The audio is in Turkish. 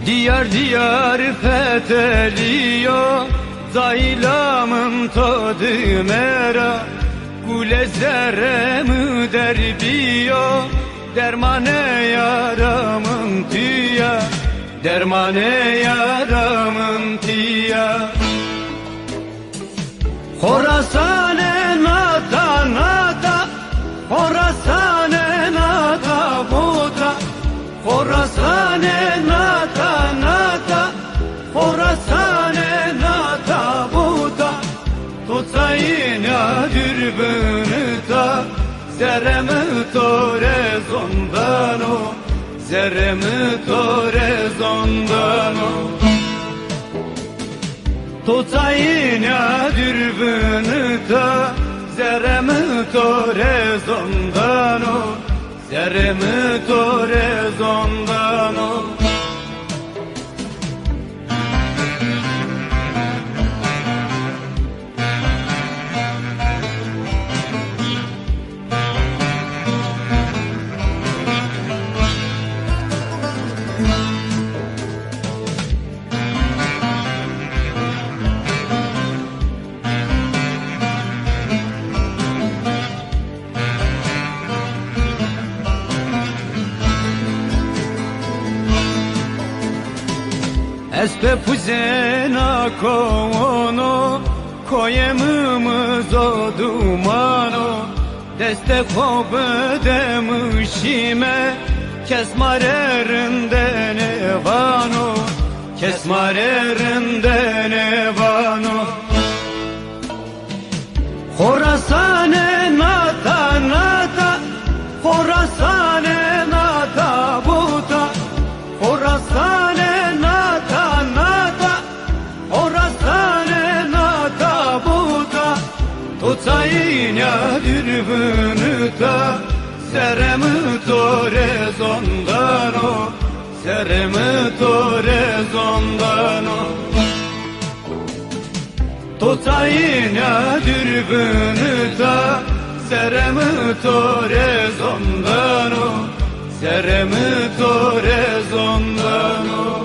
Diyar diyar fethediyor, zaylamın tadı mera. Gule zerremi derbiyor, dermane yaramın tüya, dermane yaramın tüya. Horasane nata nata, Horasane nata buta, Horasane nata nata, Horasane nata buta. Tutayın ya dürbünü ta, zerremi tore zondano, zerremi tore zondano. Tutayın ya dürbünü ta, zerremi tore zondano, zerremi tore zondano. Espe puzena kono, koyemimiz o dumano. Deste khobe demişime, kesmarerinden evano, kesmarerinden evano. Horasane nata nata, Horasane nata buta, Horasane nata nata, Horasane nata buta. Tutayın ya dürbünü ta, zerremi tore zondano, zerremi tore zondano. Tutayın ya dürbünü ta, zerremi tore zondano, zerremi tore zondano.